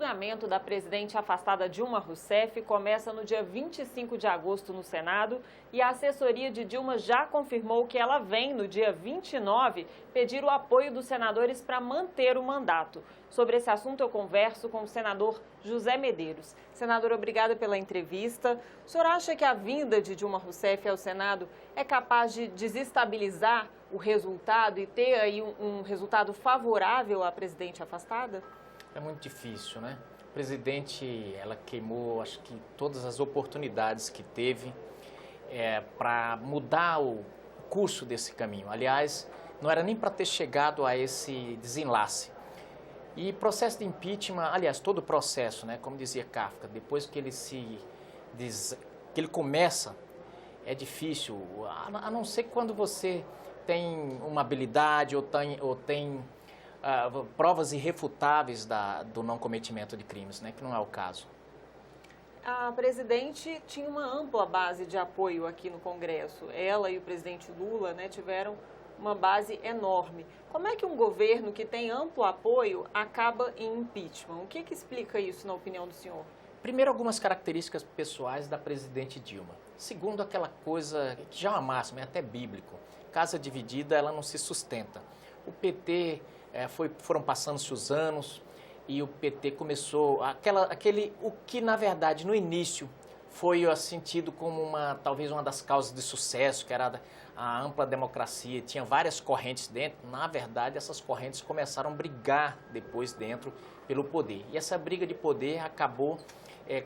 julgamento da presidente afastada Dilma Rousseff começa no dia 25 de agosto no Senado e a assessoria de Dilma já confirmou que ela vem, no dia 29, pedir o apoio dos senadores para manter o mandato. Sobre esse assunto eu converso com o senador José Medeiros. Senador, obrigada pela entrevista. O senhor acha que a vinda de Dilma Rousseff ao Senado é capaz de desestabilizar o resultado e ter aí um resultado favorável à presidente afastada? É muito difícil, né? A presidente, ela queimou, acho que todas as oportunidades que teve para mudar o curso desse caminho. Aliás, não era nem para ter chegado a esse desenlace. E processo de impeachment, aliás, todo o processo, né? Como dizia Kafka, depois que ele começa, é difícil, a não ser quando você tem uma habilidade ou tem provas irrefutáveis do não cometimento de crimes, né? Que não é o caso. A presidente tinha uma ampla base de apoio aqui no Congresso. Ela e o presidente Lula, né, tiveram uma base enorme. Como é que um governo que tem amplo apoio acaba em impeachment? O que explica isso na opinião do senhor? Primeiro, algumas características pessoais da presidente Dilma. Segundo, aquela coisa que já é uma máxima, é até bíblico. Casa dividida, ela não se sustenta. O PT, foram passando-se os anos e o PT começou, o que na verdade no início foi sentido como talvez uma das causas de sucesso, que era a ampla democracia, tinha várias correntes dentro. Na verdade, essas correntes começaram a brigar depois dentro pelo poder. E essa briga de poder acabou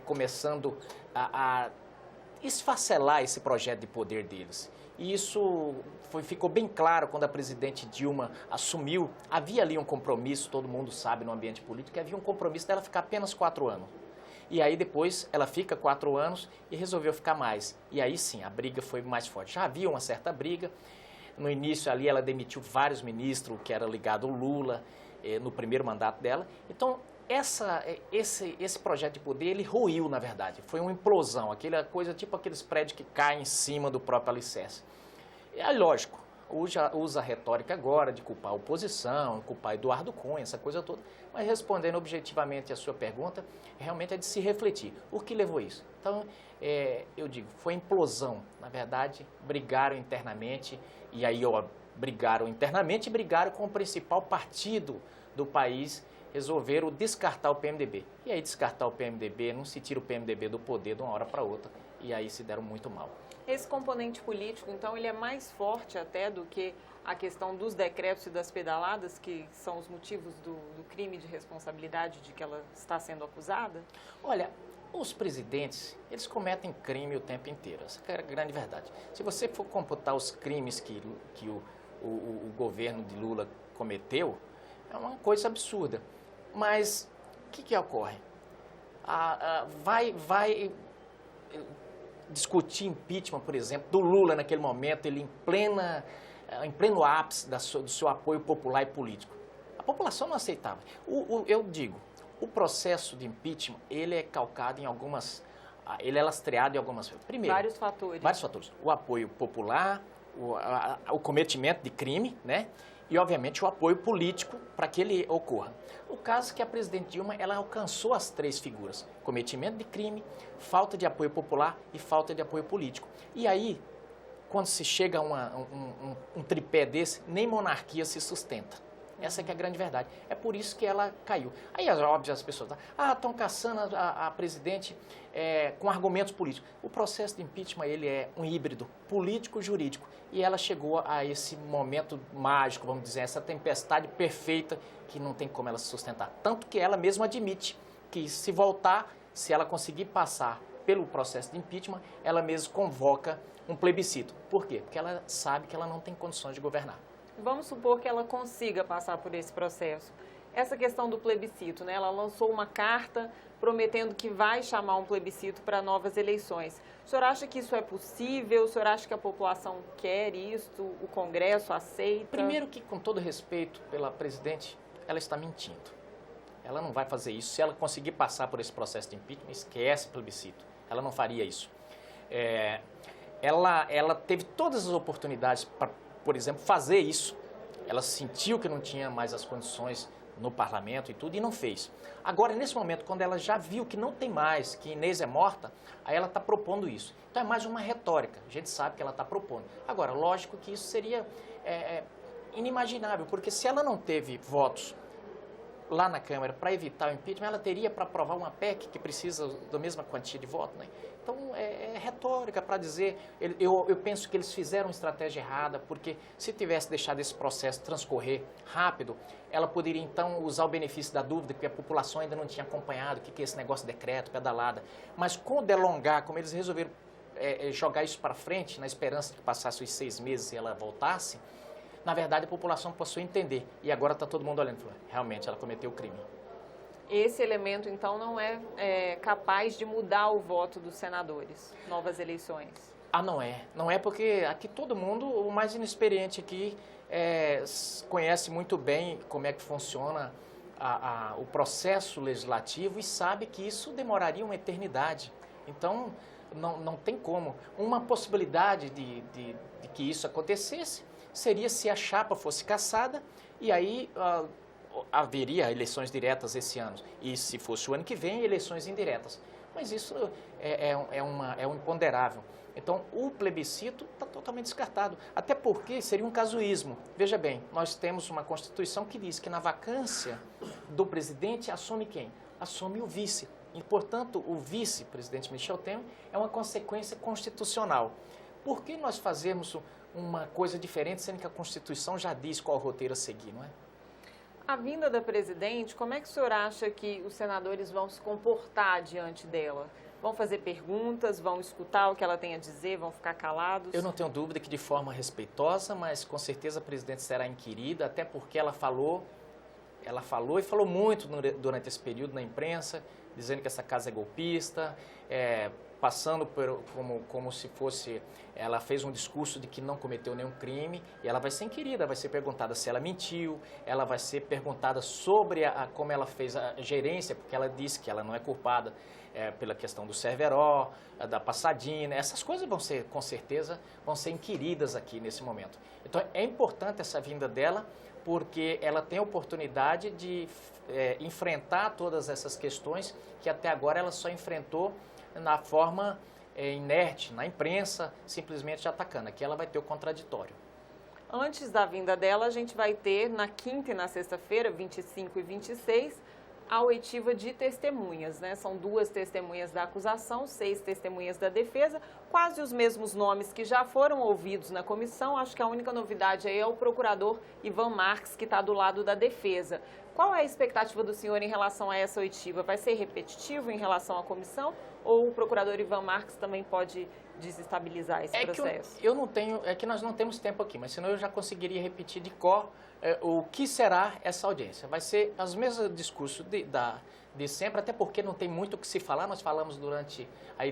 começando a esfacelar esse projeto de poder deles. E isso ficou bem claro quando a presidente Dilma assumiu. Havia ali um compromisso, todo mundo sabe no ambiente político, que havia um compromisso dela ficar apenas 4 anos. E aí depois ela fica 4 anos e resolveu ficar mais. E aí sim, a briga foi mais forte. Já havia uma certa briga. No início ali ela demitiu vários ministros que era ligado ao Lula no primeiro mandato dela. Então esse projeto de poder, ele ruiu, na verdade. Foi uma implosão, aquela coisa tipo aqueles prédios que caem em cima do próprio alicerce. É lógico, usa a retórica agora de culpar a oposição, culpar Eduardo Cunha, essa coisa toda. Mas respondendo objetivamente a sua pergunta, realmente é de se refletir. O que levou isso? Então, eu digo, foi implosão. Na verdade, brigaram internamente, e aí brigaram internamente e brigaram com o principal partido do país, resolveram descartar o PMDB. E aí descartar o PMDB, não se tira o PMDB do poder de uma hora para outra, e aí se deram muito mal. Esse componente político, então, ele é mais forte até do que a questão dos decretos e das pedaladas, que são os motivos do crime de responsabilidade de que ela está sendo acusada? Olha, os presidentes, eles cometem crime o tempo inteiro, essa é a grande verdade. Se você for computar os crimes que o governo de Lula cometeu, é uma coisa absurda. Mas o que ocorre? Vai discutir impeachment, por exemplo, do Lula naquele momento, ele em pleno ápice do seu apoio popular e político. A população não aceitava. Eu digo, o processo de impeachment, ele é calcado em ele é lastreado em algumas... Primeiro, vários fatores. Vários fatores. O apoio popular, o cometimento de crime, né? E, obviamente, o apoio político para que ele ocorra. O caso é que a presidente Dilma, ela alcançou as 3 figuras: cometimento de crime, falta de apoio popular e falta de apoio político. E aí, quando se chega a um tripé desse, nem monarquia se sustenta. Essa que é a grande verdade. É por isso que ela caiu. Aí, óbvio, as pessoas estão caçando a presidente com argumentos políticos. O processo de impeachment, ele é um híbrido político-jurídico. E ela chegou a esse momento mágico, vamos dizer, essa tempestade perfeita que não tem como ela se sustentar. Tanto que ela mesma admite que se voltar, se ela conseguir passar pelo processo de impeachment, ela mesma convoca um plebiscito. Por quê? Porque ela sabe que ela não tem condições de governar. Vamos supor que ela consiga passar por esse processo. Essa questão do plebiscito, né? Ela lançou uma carta prometendo que vai chamar um plebiscito para novas eleições. O senhor acha que isso é possível? O senhor acha que a população quer isso? O Congresso aceita? Primeiro que, com todo respeito pela presidente, ela está mentindo. Ela não vai fazer isso. Se ela conseguir passar por esse processo de impeachment, esquece plebiscito. Ela não faria isso. Ela teve todas as oportunidades para, por exemplo, fazer isso. Ela sentiu que não tinha mais as condições no parlamento e tudo, e não fez. Agora, nesse momento, quando ela já viu que não tem mais, que Inês é morta, aí ela está propondo isso. Então é mais uma retórica, a gente sabe que ela está propondo. Agora, lógico que isso seria inimaginável, porque se ela não teve votos lá na Câmara para evitar o impeachment, ela teria para aprovar uma PEC que precisa da mesma quantia de voto, né? Então, é retórica para dizer, eu penso que eles fizeram uma estratégia errada, porque se tivesse deixado esse processo transcorrer rápido, ela poderia então usar o benefício da dúvida, porque a população ainda não tinha acompanhado o que é esse negócio de decreto, pedalada. Mas com o delongar, como eles resolveram jogar isso para frente, na esperança de que passasse os 6 meses e ela voltasse, na verdade a população passou a entender. E agora está todo mundo olhando e falando, realmente ela cometeu o crime. Esse elemento, então, não é capaz de mudar o voto dos senadores, novas eleições? Ah, não é. Não é porque aqui todo mundo, o mais inexperiente aqui, conhece muito bem como é que funciona o processo legislativo e sabe que isso demoraria uma eternidade. Então, não tem como. Uma possibilidade de que isso acontecesse seria se a chapa fosse cassada e aí haveria eleições diretas esse ano. E se fosse o ano que vem, eleições indiretas. Mas isso é um imponderável. Então, o plebiscito está totalmente descartado. Até porque seria um casuísmo. Veja bem, nós temos uma Constituição que diz que na vacância do presidente assume quem? Assume o vice. E, portanto, o vice-presidente Michel Temer é uma consequência constitucional. Por que nós fazemos uma coisa diferente, sendo que a Constituição já diz qual o roteiro a seguir, não é? A vinda da presidente, como é que o senhor acha que os senadores vão se comportar diante dela? Vão fazer perguntas, vão escutar o que ela tem a dizer, vão ficar calados? Eu não tenho dúvida que de forma respeitosa, mas com certeza a presidente será inquirida, até porque ela falou e falou muito durante esse período na imprensa, dizendo que essa casa é golpista, passando como se fosse, ela fez um discurso de que não cometeu nenhum crime, e ela vai ser inquirida, vai ser perguntada se ela mentiu, ela vai ser perguntada sobre como ela fez a gerência, porque ela disse que ela não é culpada pela questão do Cerveró, da Passadina, essas coisas com certeza, vão ser inquiridas aqui nesse momento. Então é importante essa vinda dela, porque ela tem a oportunidade de enfrentar todas essas questões que até agora ela só enfrentou na forma inerte, na imprensa, simplesmente atacando. Aqui ela vai ter o contraditório. Antes da vinda dela, a gente vai ter na quinta e na sexta-feira, 25 e 26, a oitiva de testemunhas, né? São 2 testemunhas da acusação, 6 testemunhas da defesa, quase os mesmos nomes que já foram ouvidos na comissão. Acho que a única novidade aí é o procurador Ivan Marques, que está do lado da defesa. Qual é a expectativa do senhor em relação a essa oitiva? Vai ser repetitivo em relação à comissão ou o procurador Ivan Marques também pode desestabilizar esse processo? É que nós não temos tempo aqui, mas senão eu já conseguiria repetir de cor o que será essa audiência. Vai ser os mesmos discursos de sempre, até porque não tem muito o que se falar. Nós falamos durante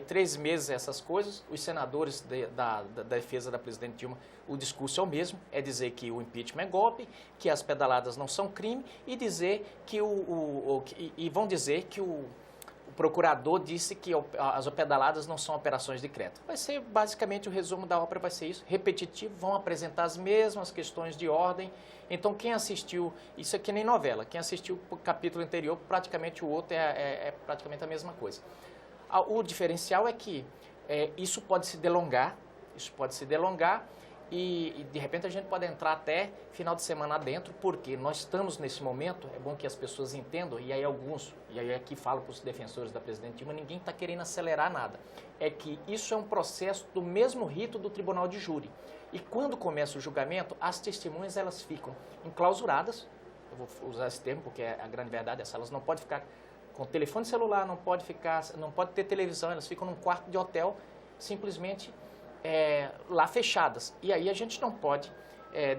3 meses essas coisas. Os senadores da defesa da presidente Dilma, o discurso é o mesmo, é dizer que o impeachment é golpe, que as pedaladas não são crime e dizer que vão dizer que o procurador disse que as pedaladas não são operações de decreto. Vai ser basicamente o resumo da ópera, vai ser isso, repetitivo, vão apresentar as mesmas questões de ordem. Então quem assistiu, isso é que nem novela, quem assistiu o capítulo anterior, praticamente o outro é praticamente a mesma coisa. O diferencial é que isso pode se delongar e de repente a gente pode entrar até final de semana adentro, porque nós estamos nesse momento, é bom que as pessoas entendam, e aí aqui falo para os defensores da presidente Dilma, ninguém está querendo acelerar nada, é que isso é um processo do mesmo rito do tribunal de júri, e quando começa o julgamento, as testemunhas elas ficam enclausuradas, eu vou usar esse termo porque a grande verdade é essa, elas não podem ficar com telefone celular, não pode ter televisão, elas ficam num quarto de hotel, simplesmente lá fechadas. E aí a gente não pode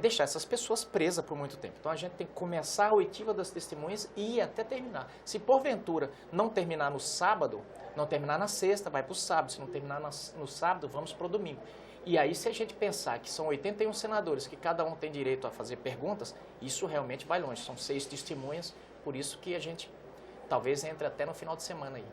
deixar essas pessoas presas por muito tempo. Então a gente tem que começar a oitiva das testemunhas e ir até terminar. Se porventura não terminar no sábado, não terminar na sexta, vai para o sábado. Se não terminar no sábado, vamos para o domingo. E aí se a gente pensar que são 81 senadores, que cada um tem direito a fazer perguntas, isso realmente vai longe. São 6 testemunhas, por isso que a gente talvez entre até no final de semana aí.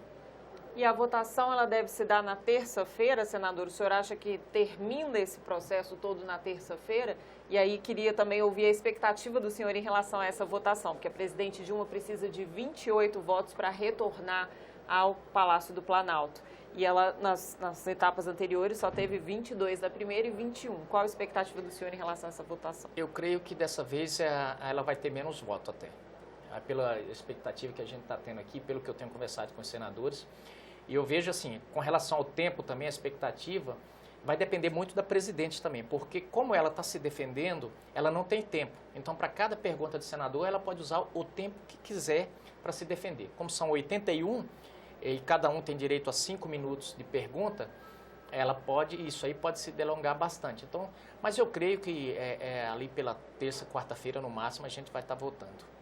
E a votação ela deve se dar na terça-feira, senador? O senhor acha que termina esse processo todo na terça-feira E aí queria também ouvir a expectativa do senhor em relação a essa votação, porque a presidente Dilma precisa de 28 votos para retornar ao Palácio do Planalto. E ela, nas etapas anteriores, só teve 22 da primeira e 21. Qual a expectativa do senhor em relação a essa votação? Eu creio que dessa vez ela vai ter menos votos até. Pela expectativa que a gente está tendo aqui, pelo que eu tenho conversado com os senadores. E eu vejo assim, com relação ao tempo também, a expectativa vai depender muito da presidente também, porque como ela está se defendendo, ela não tem tempo. Então, para cada pergunta de senador, ela pode usar o tempo que quiser para se defender. Como são 81, e cada um tem direito a 5 minutos de pergunta, isso aí pode se delongar bastante. Então, mas eu creio que ali pela terça, quarta-feira, no máximo, a gente vai estar votando.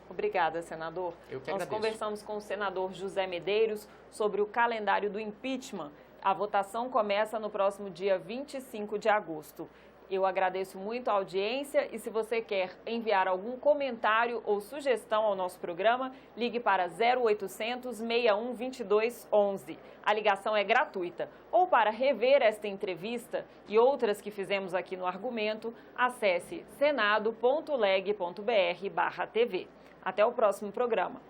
Obrigada, senador. Eu que Nós agradeço. conversamos com o senador José Medeiros sobre o calendário do impeachment. A votação começa no próximo dia 25 de agosto. Eu agradeço muito a audiência e se você quer enviar algum comentário ou sugestão ao nosso programa, ligue para 0800 61 22 11. A ligação é gratuita. Ou para rever esta entrevista e outras que fizemos aqui no Argumento, acesse senado.leg.br/tv. Até o próximo programa.